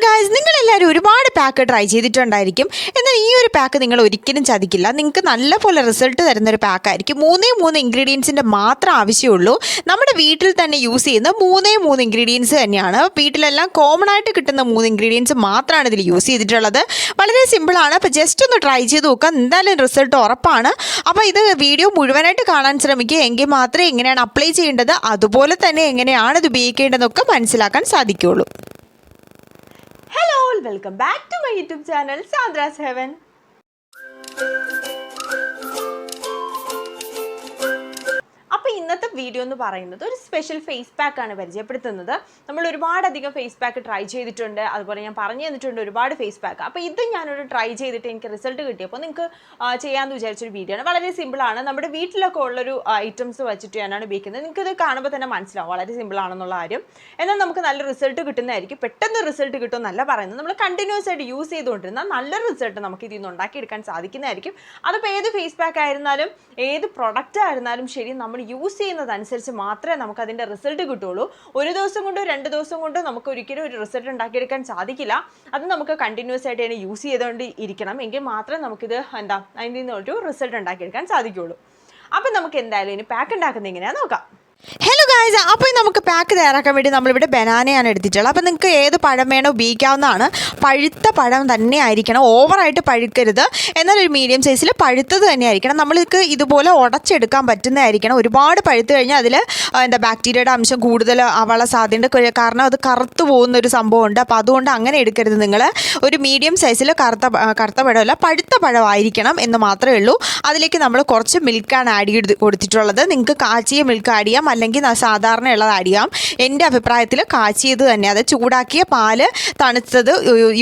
Guys, നിങ്ങളെല്ലാവരും ഒരുപാട് pack try ചെയ്തിട്ടുണ്ടായിരിക്കും. എന്നാൽ ഈ ഒരു പാക്ക് നിങ്ങൾ ഒരിക്കലും ചതിക്കില്ല. നിങ്ങൾക്ക് നല്ലപോലെ റിസൾട്ട് തരുന്നൊരു പാക്കായിരിക്കും. മൂന്ന് ഇൻഗ്രീഡിയൻസിൻ്റെ മാത്രം ആവശ്യമുള്ളൂ. നമ്മുടെ വീട്ടിൽ തന്നെ യൂസ് ചെയ്യുന്ന മൂന്ന് ഇൻഗ്രീഡിയൻസ് തന്നെയാണ്. വീട്ടിലെല്ലാം കോമൺ ആയിട്ട് കിട്ടുന്ന 3 ഇൻഗ്രീഡിയൻസ് മാത്രമാണ് ഇതിൽ യൂസ് ചെയ്തിട്ടുള്ളത്. വളരെ സിമ്പിളാണ്. അപ്പോൾ ജസ്റ്റ് ഒന്ന് ട്രൈ ചെയ്ത് നോക്കാം, എന്തായാലും റിസൾട്ട് ഉറപ്പാണ്. അപ്പോൾ ഇത് വീഡിയോ മുഴുവനായിട്ട് കാണാൻ ശ്രമിക്കുക, എങ്കിൽ മാത്രമേ എങ്ങനെയാണ് അപ്ലൈ ചെയ്യേണ്ടത്, അതുപോലെ തന്നെ എങ്ങനെയാണ് ഇത് ഉപയോഗിക്കേണ്ടതെന്നൊക്കെ മനസ്സിലാക്കാൻ സാധിക്കുകയുള്ളൂ. Hello all, welcome back to my YouTube channel Sandra's Heaven. അപ്പോൾ ഇന്നത്തെ വീഡിയോ എന്ന് പറയുന്നത് ഒരു സ്പെഷ്യൽ ഫേസ് പാക്കാണ് പരിചയപ്പെടുത്തുന്നത്. നമ്മൾ ഒരുപാടധികം ഫേസ് പാക്ക് ട്രൈ ചെയ്തിട്ടുണ്ട്, അതുപോലെ ഞാൻ പറഞ്ഞു തന്നിട്ടുണ്ട് ഒരുപാട് ഫേസ് പാക്ക്. അപ്പോൾ ഇത് ഞാനൊരു ട്രൈ ചെയ്തിട്ട് എനിക്ക് റിസൾട്ട് കിട്ടിയപ്പോൾ നിങ്ങൾക്ക് ചെയ്യാമെന്ന് വിചാരിച്ചൊരു വീഡിയോ ആണ്. വളരെ സിമ്പിളാണ്. നമ്മുടെ വീട്ടിലൊക്കെ ഉള്ളൊരു ഐറ്റംസ് വെച്ചിട്ട് ഞാനാണ് ഉപയോഗിക്കുന്നത്. നിങ്ങൾക്കിത് കാണുമ്പോൾ തന്നെ മനസ്സിലാവും വളരെ സിമ്പിളാണെന്നുള്ള കാര്യം. എന്നാൽ നമുക്ക് നല്ല റിസൾട്ട് കിട്ടുന്നതായിരിക്കും. പെട്ടെന്ന് റിസൾട്ട് കിട്ടുമെന്നല്ല പറയുന്നത്, നമ്മൾ കണ്ടിന്യൂസ് ആയിട്ട് യൂസ് ചെയ്തുകൊണ്ടിരുന്ന നല്ലൊരു റിസൾട്ട് നമുക്ക് ഇതിൽ നിന്ന് ഉണ്ടാക്കിയെടുക്കാൻ സാധിക്കുന്നതായിരിക്കും. അതിപ്പോൾ ഏത് ഫേസ് പാക്ക് ആയിരുന്നാലും ഏത് പ്രൊഡക്റ്റ് ആയിരുന്നാലും ശരി, നമ്മൾ യൂസ് ചെയ്യുന്നതനുസരിച്ച് മാത്രമേ നമുക്ക് അതിൻ്റെ റിസൾട്ട് കിട്ടുള്ളൂ. ഒരു ദിവസം കൊണ്ടോ 2 ദിവസം കൊണ്ടോ നമുക്ക് ഒരിക്കലും ഒരു റിസൾട്ട് ഉണ്ടാക്കിയെടുക്കാൻ സാധിക്കില്ല. അത് നമുക്ക് കണ്ടിന്യൂസ് ആയിട്ട് തന്നെ യൂസ് ചെയ്തുകൊണ്ട് ഇരിക്കണം, എങ്കിൽ മാത്രമേ നമുക്കിത് അതിൽ നിന്ന് ഒരു റിസൾട്ട് ഉണ്ടാക്കിയെടുക്കാൻ സാധിക്കുകയുള്ളൂ. അപ്പം നമുക്ക് എന്തായാലും ഇനി പാക്ക് ഉണ്ടാക്കുന്നത് എങ്ങനെയാണെന്ന് നോക്കാം. ഹലോ ഗായ്സ്, അപ്പോൾ നമുക്ക് പാക്ക് തയ്യാറാക്കാൻ വേണ്ടി നമ്മളിവിടെ ബനാനയാണ് എടുത്തിട്ടുള്ളത്. അപ്പോൾ നിങ്ങൾക്ക് ഏത് പഴം വേണോ ഉപയോഗിക്കാവുന്നതാണ്. പഴുത്ത പഴം തന്നെ ആയിരിക്കണം, ഓവറായിട്ട് പഴുക്കരുത്. എന്നാൽ ഒരു മീഡിയം സൈസിൽ പഴുത്തത് തന്നെ ആയിരിക്കണം. നമ്മൾക്ക് ഇതുപോലെ ഉടച്ചെടുക്കാൻ പറ്റുന്നതായിരിക്കണം. ഒരുപാട് പഴുത്ത് കഴിഞ്ഞാൽ അതിൽ ബാക്ടീരിയയുടെ അംശം കൂടുതൽ ആവാനുള്ള സാധ്യതയുണ്ട്. കാരണം അത് കറുത്തു പോകുന്നൊരു സംഭവമുണ്ട്. അപ്പോൾ അതുകൊണ്ട് അങ്ങനെ എടുക്കരുത്. നിങ്ങൾ ഒരു മീഡിയം സൈസിൽ കറുത്ത പഴമല്ല, പഴുത്ത പഴമായിരിക്കണം എന്ന് മാത്രമേ ഉള്ളൂ. അതിലേക്ക് നമ്മൾ കുറച്ച് മിൽക്കാണ് ആഡ് ചെയ്ത് കൊടുത്തിട്ടുള്ളത്. നിങ്ങൾക്ക് കാച്ചിയ മിൽക്ക് ആഡ് ചെയ്യാം, അല്ലെങ്കിൽ സാധാരണ ഉള്ളത് ആഡ് ചെയ്യാം. എൻ്റെ അഭിപ്രായത്തിൽ കാച്ചിയത് തന്നെ, അത് ചൂടാക്കിയ പാല് തണുത്തത്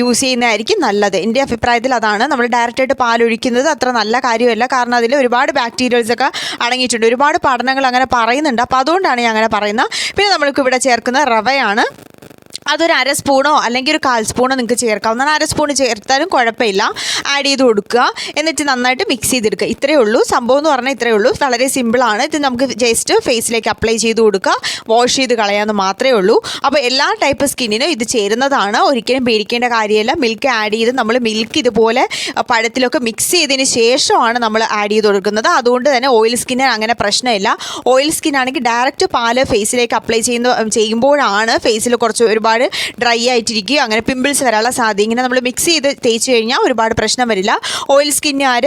യൂസ് ചെയ്യുന്നതായിരിക്കും നല്ലത്. എൻ്റെ അഭിപ്രായത്തിൽ അതാണ്. നമ്മൾ ഡയറക്റ്റായിട്ട് പാലൊഴിക്കുന്നത് അത്ര നല്ല കാര്യമല്ല, കാരണം അതിൽ ഒരുപാട് ബാക്ടീരിയൽസൊക്കെ അടങ്ങിയിട്ടുണ്ട്. ഒരുപാട് പഠനങ്ങൾ അങ്ങനെ പറയുന്നുണ്ട്. അപ്പോൾ അതുകൊണ്ടാണ് ഞാൻ അങ്ങനെ പറയുന്നത്. പിന്നെ നമ്മൾക്ക് ഇവിടെ ചേർക്കുന്ന റവയാണ്. അതൊരു 1/2 സ്പൂണോ അല്ലെങ്കിൽ ഒരു 1/4 സ്പൂണോ നിങ്ങൾക്ക് ചേർക്കാവുന്നതാണ്. 1/2 സ്പൂൺ ചേർത്താലും കുഴപ്പമില്ല. ആഡ് ചെയ്ത് കൊടുക്കുക, എന്നിട്ട് നന്നായിട്ട് മിക്സ് ചെയ്തെടുക്കുക. ഇത്രയേ ഉള്ളൂ സംഭവം എന്ന് പറഞ്ഞാൽ, ഇത്രയേ ഉള്ളൂ. വളരെ സിമ്പിളാണ്. ഇത് നമുക്ക് ജസ്റ്റ് ഫേസിലേക്ക് അപ്ലൈ ചെയ്ത് കൊടുക്കുക, വാഷ് ചെയ്ത് കളയാമെന്ന് മാത്രമേ ഉള്ളൂ. അപ്പോൾ എല്ലാ ടൈപ്പ് സ്കിന്നിനും ഇത് ചേരുന്നതാണ്, ഒരിക്കലും പേടിക്കേണ്ട കാര്യമില്ല. മിൽക്ക് ആഡ് ചെയ്ത് നമ്മൾ മിൽക്ക് ഇതുപോലെ പഴത്തിലൊക്കെ മിക്സ് ചെയ്തതിന് ശേഷമാണ് നമ്മൾ ആഡ് ചെയ്ത് കൊടുക്കുന്നത്. അതുകൊണ്ട് തന്നെ ഓയിൽ സ്കിന്നിന് അങ്ങനെ പ്രശ്നമില്ല. ഓയിൽ സ്കിന്നാണെങ്കിൽ ഡയറക്റ്റ് പാല് ഫേസിലേക്ക് അപ്ലൈ ചെയ്യുമ്പോഴാണ് ഫേസിൽ കുറച്ച് ഒരുപാട് ഡ്രൈ ആയിട്ടിരിക്കുക, അങ്ങനെ പിമ്പിൾസ് വരാനുള്ള സാധ്യത. ഇങ്ങനെ നമ്മൾ മിക്സ് ചെയ്ത് തേച്ച് കഴിഞ്ഞാൽ ഒരുപാട് പ്രശ്നം വരില്ല. ഓയിൽ സ്കിന്നുകാർ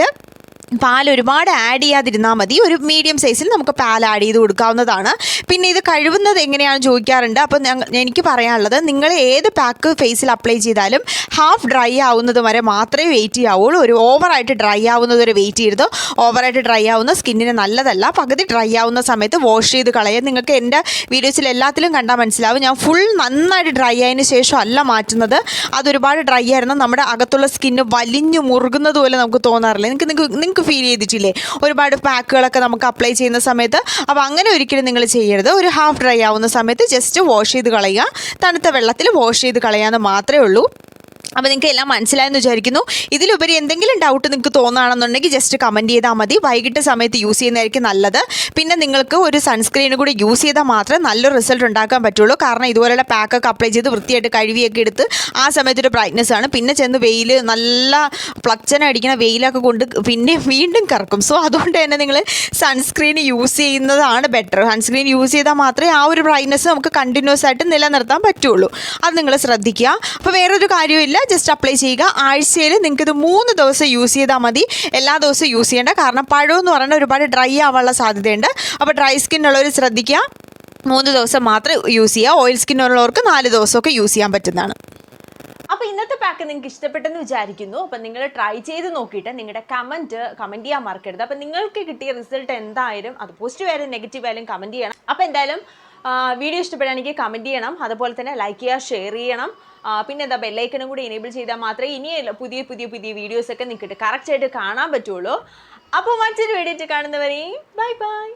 പാൽ ഒരുപാട് ആഡ് ചെയ്യാതിരുന്നാൽ മതി. ഒരു മീഡിയം സൈസിൽ നമുക്ക് പാൽ ആഡ് ചെയ്ത് കൊടുക്കാവുന്നതാണ്. പിന്നെ ഇത് കഴുകുന്നത് എങ്ങനെയാണെന്ന് ചോദിക്കാറുണ്ട്. അപ്പോൾ എനിക്ക് പറയാനുള്ളത്, നിങ്ങൾ ഏത് പാക്ക് ഫേസിൽ അപ്ലൈ ചെയ്താലും ഹാഫ് ഡ്രൈ ആവുന്നത് വരെ മാത്രമേ വെയിറ്റ് ചെയ്യാവുള്ളൂ. ഒരു ഓവറായിട്ട് ഡ്രൈ ആവുന്നത് വരെ വെയിറ്റ് ചെയ്യരുത്. ഓവറായിട്ട് ഡ്രൈ ആവുന്ന സ്കിന്നിന് നല്ലതല്ല. പകുതി ഡ്രൈ ആവുന്ന സമയത്ത് വാഷ് ചെയ്ത് കളയാം. നിങ്ങൾക്ക് എൻ്റെ വീഡിയോസിൽ എല്ലാത്തിലും കണ്ടാൽ മനസ്സിലാവും, ഞാൻ ഫുൾ നന്നായിട്ട് ഡ്രൈ ആയതിന് ശേഷം അല്ല മാറ്റുന്നത്. അതൊരുപാട് ഡ്രൈ ആയിരുന്നു നമ്മുടെ അകത്തുള്ള സ്കിന്ന് വലിഞ്ഞു മുറുകുന്നത് പോലെ നമുക്ക് തോന്നാറില്ല. നിങ്ങൾക്ക് ഫീൽ ചെയ്തിട്ടില്ലേ ഒരുപാട് പാക്കുകളൊക്കെ നമുക്ക് അപ്ലൈ ചെയ്യുന്ന സമയത്ത്? അപ്പോൾ അങ്ങനെ ഒരിക്കലും നിങ്ങൾ ചെയ്യരുത്. ഒരു ഹാഫ് ഡ്രൈ ആവുന്ന സമയത്ത് ജസ്റ്റ് വാഷ് ചെയ്ത് കളയുക, തണുത്ത വെള്ളത്തിൽ വാഷ് ചെയ്ത് കളയാമെന്ന് മാത്രമേ ഉള്ളൂ. അപ്പോൾ നിങ്ങൾക്ക് എല്ലാം മനസ്സിലായെന്ന് വിചാരിക്കുന്നു. ഇതിലുപരി എന്തെങ്കിലും ഡൗട്ട് നിങ്ങൾക്ക് തോന്നുകയാണെന്നുണ്ടെങ്കിൽ ജസ്റ്റ് കമൻറ്റ് ചെയ്താൽ മതി. വൈകിട്ട് സമയത്ത് യൂസ് ചെയ്യുന്നതായിരിക്കും നല്ലത്. പിന്നെ നിങ്ങൾക്ക് ഒരു സൺസ്ക്രീനും കൂടി യൂസ് ചെയ്താൽ മാത്രമേ നല്ലൊരു റിസൾട്ട് ഉണ്ടാക്കാൻ പറ്റുള്ളൂ. കാരണം ഇതുപോലെയുള്ള പാക്കൊക്കെ അപ്ലൈ ചെയ്ത് വൃത്തിയായിട്ട് കഴുകിയൊക്കെ എടുത്ത് ആ സമയത്തൊരു ബ്രൈറ്റ്നസ് ആണ്. പിന്നെ ചെന്ന് വെയിൽ, നല്ല പ്ലച്ചനടിക്കുന്ന വെയിലൊക്കെ കൊണ്ട് പിന്നെ വീണ്ടും കറക്കും. സോ അതുകൊണ്ട് തന്നെ നിങ്ങൾ സൺസ്ക്രീൻ യൂസ് ചെയ്യുന്നതാണ് ബെറ്റർ. സൺസ്ക്രീൻ യൂസ് ചെയ്താൽ മാത്രമേ ആ ഒരു ബ്രൈറ്റ്നസ് നമുക്ക് കണ്ടിന്യൂസ് ആയിട്ട് നിലനിർത്താൻ പറ്റുള്ളൂ. അത് നിങ്ങൾ ശ്രദ്ധിക്കുക. അപ്പോൾ വേറൊരു കാര്യമില്ല, ജസ്റ്റ് അപ്ലൈ ചെയ്യുക. ആഴ്ചയിൽ നിങ്ങൾക്കിത് 3 ദിവസം യൂസ് ചെയ്താൽ മതി. എല്ലാ ദിവസവും യൂസ് ചെയ്യേണ്ട, കാരണം പഴം എന്ന് പറയുന്നത് ഒരുപാട് ഡ്രൈ ആവാനുള്ള സാധ്യതയുണ്ട്. അപ്പോൾ ഡ്രൈ സ്കിന്നുള്ളവർ ശ്രദ്ധിക്കുക, 3 ദിവസം മാത്രം യൂസ് ചെയ്യുക. ഓയിൽ സ്കിന്നുള്ളവർക്ക് 4 ദിവസമൊക്കെ യൂസ് ചെയ്യാൻ പറ്റുന്നതാണ്. അപ്പോൾ ഇന്നത്തെ പാക്ക് നിങ്ങൾക്ക് ഇഷ്ടപ്പെട്ടെന്ന് വിചാരിക്കുന്നു. അപ്പം നിങ്ങൾ ട്രൈ ചെയ്ത് നോക്കിയിട്ട് നിങ്ങളുടെ കമൻറ്റ് ചെയ്യാൻ മറക്കരുത്. അപ്പം നിങ്ങൾക്ക് കിട്ടിയ റിസൾട്ട് എന്തായാലും, അത് പോസിറ്റീവ് ആയാലും നെഗറ്റീവ് ആയാലും കമൻറ്റ് ചെയ്യണം. അപ്പോൾ എന്തായാലും വീഡിയോ ഇഷ്ടപ്പെടുകയാണെങ്കിൽ കമൻറ്റ് ചെയ്യണം, അതുപോലെ തന്നെ ലൈക്ക് ചെയ്യുക, ഷെയർ ചെയ്യണം. പിന്നെ എന്താ, ബെല്ലൈക്കനും കൂടി എനേബിൾ ചെയ്താൽ മാത്രമേ ഇനി പുതിയ വീഡിയോസൊക്കെ നിങ്ങൾക്ക് കറക്റ്റായിട്ട് കാണാൻ പറ്റുള്ളൂ. അപ്പോൾ മറ്റൊരു വീഡിയോ കാണുന്നവരെയും ബൈ ബൈ.